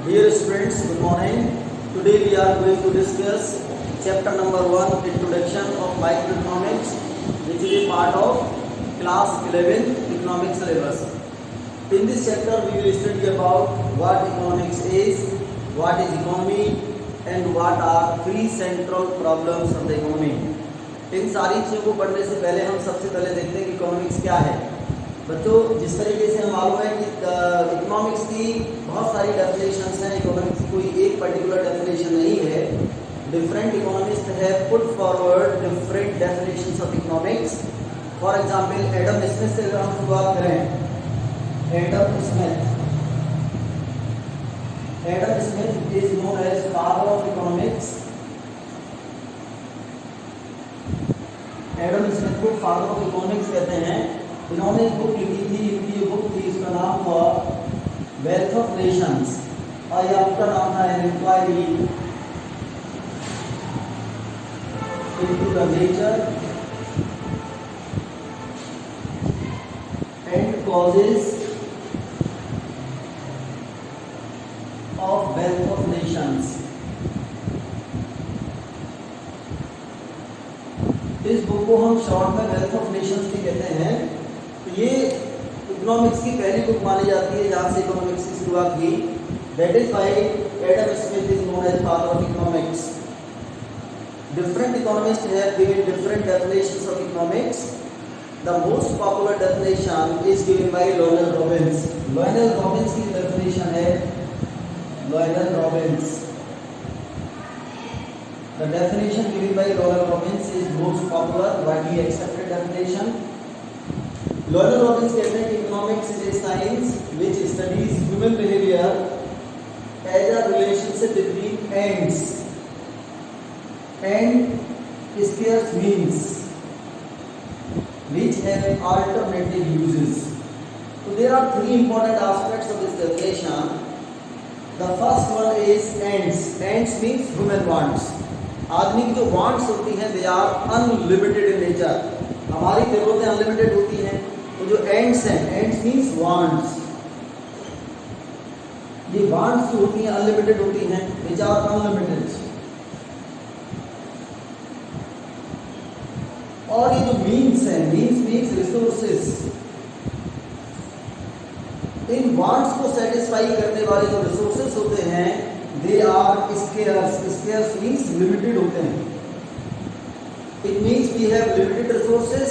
Dear students, good morning. Today we are going to discuss chapter number 1, Introduction of Microeconomics, which is a part of class 11 economics syllabus. In this chapter we will study about what economics is, what is economy, and what are three central problems of the economy. इन सारी चीज़ों को पढ़ने से पहले हम सबसे पहले देखते हैं कि इकोनॉमिक्स क्या है। बच्चों, जिस तरीके से हम मालूम है कि इकोनॉमिक्स की बहुत सारी डेफिनेशंस हैं, इकोनॉमिक्स की कोई एक पर्टिकुलर डेफिनेशन नहीं है। Different economist have put forward different definitions of economics. For example Adam Smith से अगर हम शुरुआत करें, Adam Smith is known as father of economics. Adam Smith को फादर ऑफ इकोनॉमिक्स कहते हैं। इन्होंने एक बुक लिखी थी, इनकी बुक थी, इसका नाम था वेल्थ ऑफ नेशंस, और यह आपका नाम था an inquiry into the nature and causes of wealth of nations. इस बुक को हम शॉर्ट में वेल्थ ऑफ नेशंस भी कहते हैं। तो ये इकोनॉमिक्स की पहली बुक मानी जाती है जहाँ से इकोनॉमिक्स की शुरुआत की। That is why Adam Smith is known as father of economics. Different economist have given different definitions of economics. The most popular definition is given by Lionel Robbins. Lionel Robbins की definition है Lionel Robbins. The definition given by Lionel Robbins is most popular, widely accepted definition. Lionel Robbins कहते हैं कि economics is a science which studies human behavior as a relationship between ends and scarce means which have alternative uses. So there are three important aspects of this definition. The first one is ends. Ends means human wants. आदमी की जो wants होती हैं they are unlimited in nature. हमारी जरूरतें unlimited होती हैं, तो जो एंड्स हैं, एंड्स मींस वांट्स, ये वांट्स जो होती हैं अनलिमिटेड होती हैं, विच आर अनलिमिटेड। और ये जो मीन्स हैं, मीन्स रिसोर्सेस, इन वांट्स को सेटिस्फाई करने वाले जो रिसोर्सेस होते हैं they are scarce. Scarce means limited होते हैं। It means we have limited resources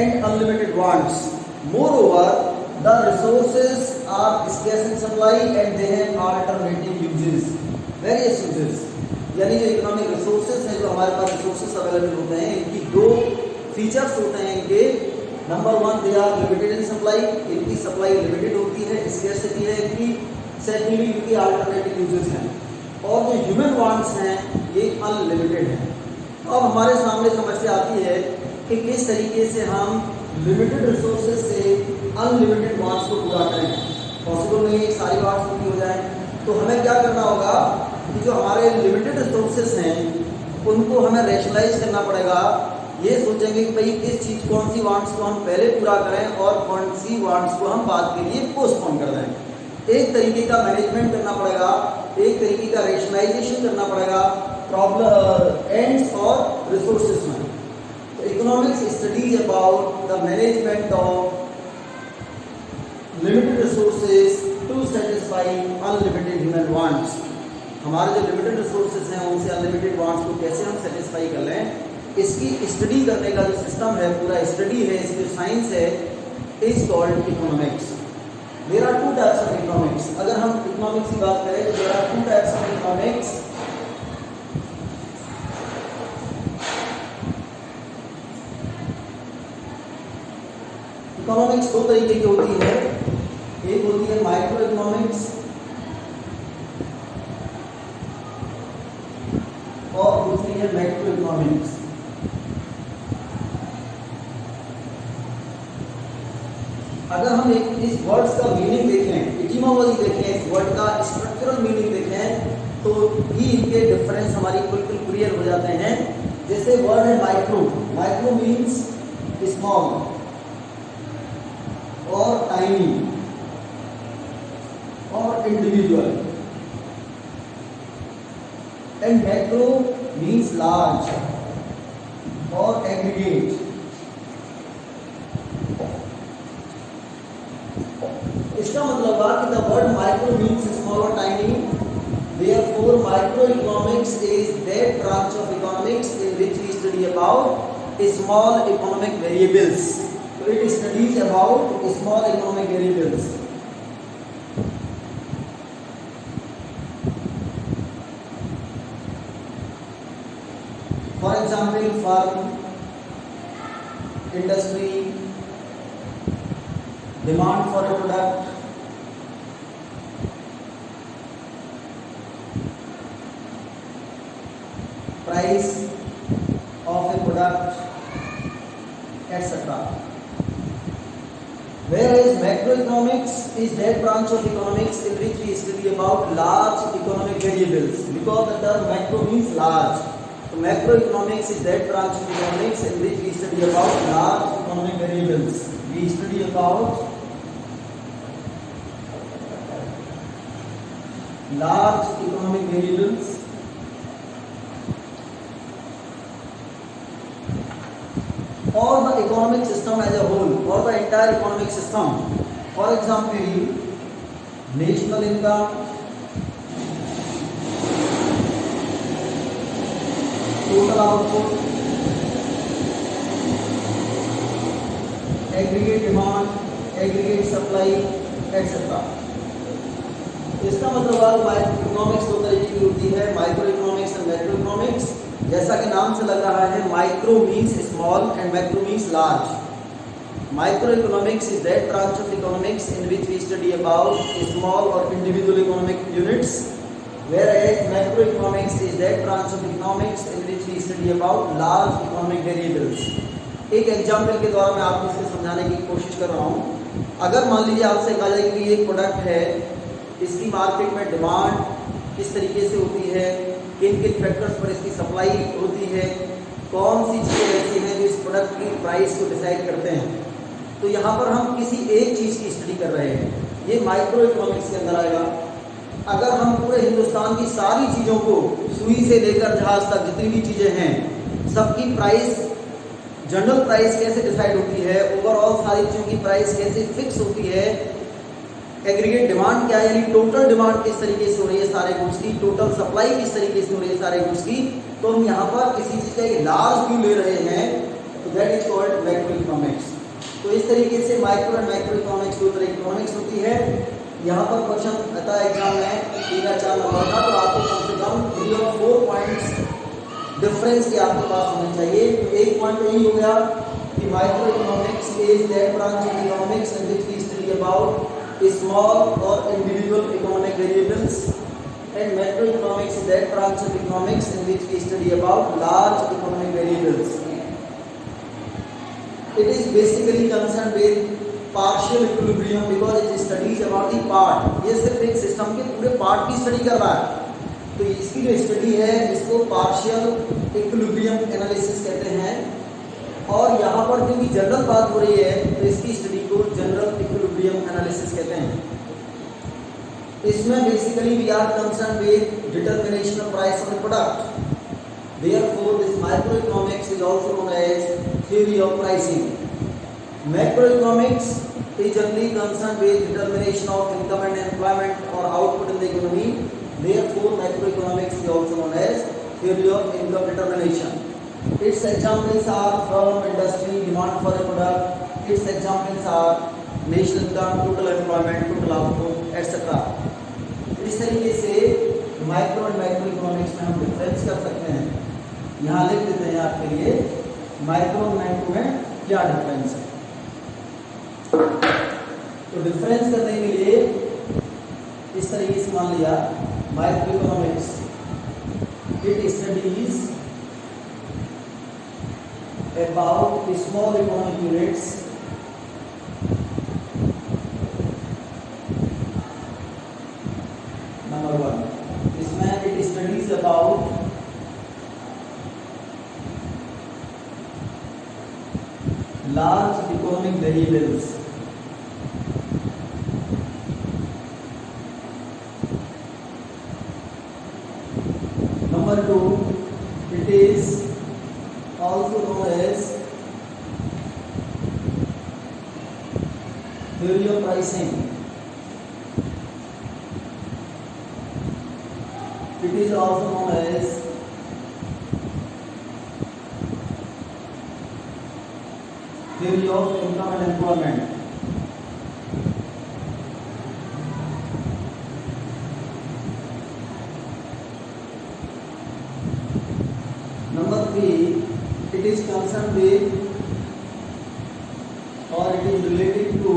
and unlimited wants. Moreover, the resources are scarce in supply and they have alternative uses, various uses. यानी जो economic resources हैं, जो हमारे पास resources available होते हैं, इनकी दो फीचर्स होते हैं इनके। Number one, they are limited in supply, इनकी सप्लाई लिमिटेड होती है, स्केर्सिटी है इनकी। सेकेंडली, इनकी अल्टरनेटिव यूजेस हैं। और जो ह्यूमन वांट्स हैं ये अनलिमिटेड हैं। अब हमारे सामने समस्या आती है कि किस तरीके से हम लिमिटेड रिसोर्सेज से अनलिमिटेड वांट्स को पूरा करें। पॉसिबल नहीं है सारी वांट्स पूरी हो जाए, तो हमें क्या करना होगा कि जो हमारे लिमिटेड रिसोर्सेज हैं उनको हमें रैशनलाइज करना पड़ेगा। ये सोचेंगे कि भाई किस चीज़, कौन सी वांट्स को हम पहले पूरा करें और कौन सी वांट्स को हम बाद के लिए पोस्टपोन कर दें। एक तरीके का मैनेजमेंट करना पड़ेगा, एक तरीके का रेशनलाइजेशन करना पड़ेगा प्रॉब्लम एंड्स और रिसोर्सेज में। तो economics studies about the management of limited resources to satisfy unlimited human wants. हमारे जो लिमिटेड रिसोर्सेज हैं उनसे अनलिमिटेड वांट्स को कैसे हम सेटिस्फाई कर लें, इसकी स्टडी करने का जो सिस्टम है, पूरा स्टडी है, इसकी जो साइंस है, is called economics. There are two types of economics. अगर हम इकोनॉमिक्स की बात करें तो there are two types of economics. Economics दो तरीके की होती है। एक होती है माइक्रो इकोनॉमिक्स और दूसरी है मैक्रो इकोनॉमिक्स। अगर हम इस वर्ड्स का मीनिंग देखें, एटिमोलॉजी देखें, इस वर्ड का स्ट्रक्चरल मीनिंग देखें, तो ही इनके डिफरेंस हमारी बिल्कुल क्लियर हो जाते हैं। जैसे वर्ड है माइक्रो, माइक्रो मीन्स स्मॉल और टाइनी और individual. and macro means large or aggregate. इसका मतलब हुआ कि the word micro means small or tiny. Therefore, microeconomics is that branch of economics in which we study about small economic variables. So it studies about small economic variables. For example, firm, industry, demand for a product, price of a product, etc. Whereas macroeconomics is that branch of economics in which we study about large economic variables, because the term macro means large. So macroeconomics is that branch of economics in which we study about large economic variables. We study about large economic variables or the economic system as a whole, or the entire economic system. For example, national income, total output, aggregate demand, aggregate supply, etc. इसका मतलब economics दो तरीके की होती है, micro economics and macro economics. जैसा कि नाम से लग रहा है, micro means small and macro means large. Micro economics is that branch of economics in which we study about small और individual economic units, whereas macroeconomics is that branch of economics in which we study about large economic variables. एक example के द्वारा मैं आपको इसे समझाने की कोशिश कर रहा हूँ. अगर मान लीजिए आपसे कहा जाए कि ये प्रोडक्ट है, इसकी मार्केट में डिमांड किस तरीके से होती है, किन किन फैक्टर्स पर इसकी सप्लाई होती है, कौन सी चीज़ें ऐसी हैं जो इस प्रोडक्ट की प्राइस को डिसाइड करते हैं. तो यहाँ पर हम किसी एक चीज़ की स्टडी कर रहे हैं, ये माइक्रो इकोनॉमिक्स के अंदर आएगा. अगर हम पूरे हिंदुस्तान की सारी चीज़ों को, सुई से लेकर जहाज तक जितनी भी चीज़ें हैं, सबकी प्राइस, जनरल प्राइस कैसे डिसाइड होती है, ओवरऑल सारी चीज़ों की प्राइस कैसे फिक्स होती है, एग्रीगेट डिमांड क्या है, यानी टोटल डिमांड किस तरीके से हो रही है सारे गुड्स की, टोटल सप्लाई किस तरीके से हो रही है सारे गुड्स की, तो हम यहाँ पर किसी चीज़ का एक लार्ज व्यू ले रहे हैं, तो that is called macro economics. तो इस तरीके से माइक्रो एंड मैक्रो इकोनॉमिक्स दो तरह की इकोनॉमिक्स होती है. यहाँ पर क्वेश्चन आता है एग्जाम में 3 या 4 नंबर का, तो आपको कम से कम 3 और 4 पॉइंट्स डिफरेंस के आपके पास होने चाहिए. तो एक पॉइंट यही हो गया कि micro economics is that branch of economics in which we study about small or individual economic variables, and macroeconomics is that branch of economics in which we study about large economic variables. It is basically concerned with partial equilibrium because it studies about the part. ये सिर्फ एक system के पूरे part की study कर रहा है. तो इसकी जो स्टडी है इसको पार्शियल इक्विलिब्रियम एनालिसिस कहते हैं. और यहाँ पर क्योंकि जनरल बात हो रही है तो इसकी स्टडी को जनरल इक्विलिब्रियम एनालिसिस कहते हैं. इसमें basically we are concern with determination of price of the product. Therefore this micro economics is also known as theory of pricing. Macro economics is generally concerned with determination of income and employment or output in the economy. Therefore, macroeconomics is also known as theory of income determination. Its examples are firm, industry, demand for a product. Its examples are national income, total employment, total output, etc. इस तरीके से micro और macro economics में हम difference कर सकते हैं. यहाँ लिख देते हैं आपके लिए माइक्रो और मैक्रो में क्या डिफरेंस है. तो डिफरेंस करने के लिए इस तरीके से मान लिया micro economics it studies about small economic units number 1. इसमें it studies about large economic variables. Number 2, it is also known as theory of pricing. It is also known as theory of income and employment. Number 3, it is concerned with or it is related to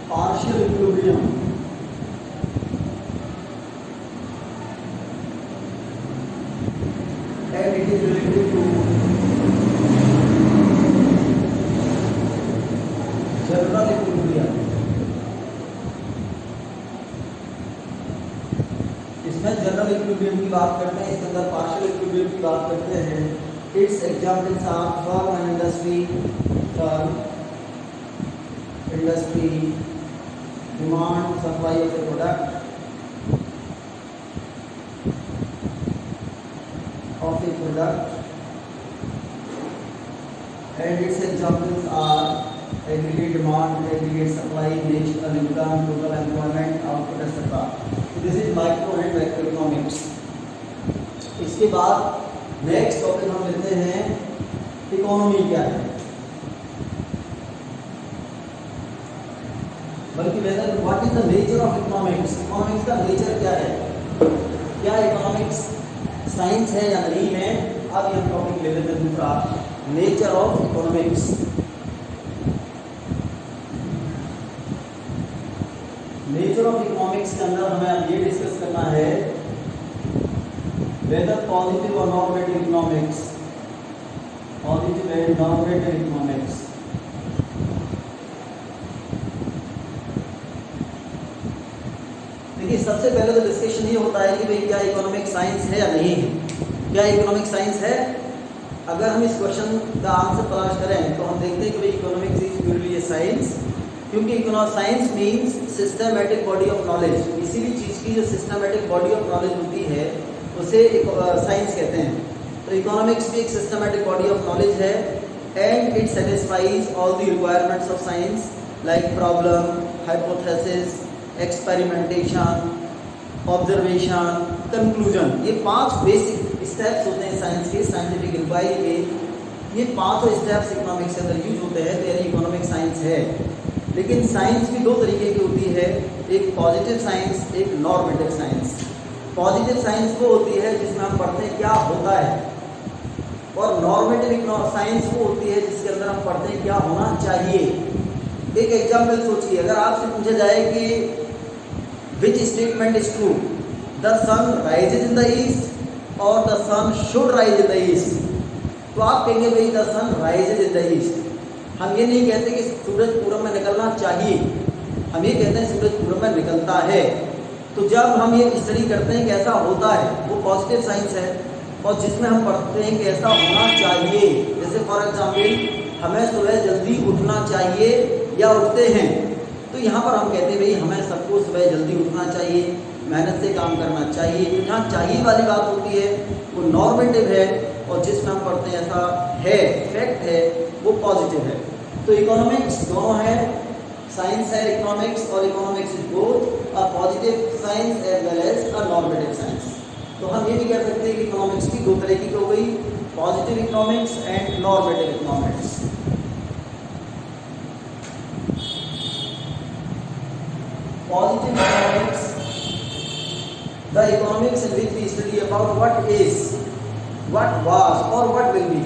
partial equilibrium. And it is related to general equilibrium. इसमें general equilibrium की बात करते हैं, इसके अंदर partial equilibrium की बात करते हैं. Its examples are firm and industry. Firm, industry, demand supply of a product and its examples are aggregate demand, aggregate supply, national income, total employment, output etc. This is micro and macroeconomics. इसके बाद next topic हम लेते हैं economy क्या है, बल्कि whether what is the nature of economics. Economics का nature क्या है, क्या इकोनॉमिक्स साइंस है या नहीं है. अब ये टॉपिक ले लेते हैं दूसरा, nature of economics. Nature of economics के अंदर हमें अब ये डिस्कस करना है वेदर पॉजिटिव और normative economics. Positive and normative economics. देखिए सबसे पहले तो डिस्कशन ये होता है कि भाई क्या इकोनॉमिक साइंस है या नहीं है. क्या इकोनॉमिक साइंस है? अगर हम इस क्वेश्चन का आंसर तलाश करें तो हम देखते हैं कि भाई economics is purely a science, क्योंकि economic science means systematic body of knowledge. किसी भी चीज़ की जो सिस्टमैटिक बॉडी ऑफ नॉलेज होती है उसे साइंस कहते हैं. तो इकोनॉमिक्स भी एक सिस्टमैटिक बॉडी ऑफ नॉलेज है and it satisfies all the requirements of science like problem, hypothesis, experimentation, observation, conclusion. ये 5 बेसिक स्टेप्स होते हैं साइंस के, साइंटिफिक इंक्वायरी के. ये 5 स्टेप्स इकोनॉमिक्स के अंदर यूज होते हैं, तो यानी इकोनॉमिक साइंस है. लेकिन साइंस भी 2 तरीके की होती है, एक पॉजिटिव साइंस, एक नॉर्मेटिव साइंस. पॉजिटिव साइंस वो होती है जिसमें हम पढ़ते हैं क्या होता है, और नॉर्मेटिव साइंस वो होती है जिसके अंदर हम पढ़ते हैं क्या होना चाहिए. एक एग्जाम्पल सोचिए, अगर आपसे पूछा जाए कि which statement is true, the sun rises in the east or the sun should rise in the east, तो आप कहेंगे भाई the sun rises in the east. हम ये नहीं कहते कि सूरज पूरब में निकलना चाहिए, हम ये कहते हैं सूरज पूरब में निकलता है. तो जब हम ये स्टडी करते हैं कि ऐसा होता है, वो पॉजिटिव साइंस है. और जिसमें हम पढ़ते हैं कि ऐसा होना चाहिए, जैसे फॉर एग्जाम्पल हमें सुबह जल्दी उठना चाहिए या उठते हैं, तो यहाँ पर हम कहते हैं भाई हमें सबको सुबह जल्दी उठना चाहिए, मेहनत से काम करना चाहिए. तो जहाँ चाहिए वाली बात होती है वो नॉर्मेटिव है, और जिसमें हम पढ़ते हैं ऐसा है, फैक्ट है, वो पॉजिटिव है. तो इकोनॉमिक्स दोनों है, साइंस है इकोनॉमिक्स, और economics is both a positive science as well as a normative science. तो हम ये भी कह सकते हैं कि इकोनॉमिक्स की 2 तरह की हो गई, positive economics and normative economics. Positive economics, the economics in which we study about what is, what was or what will be.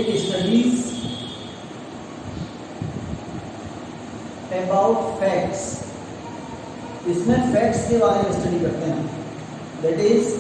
It studies about facts. इसमें facts के बारे में स्टडी करते हैं. That is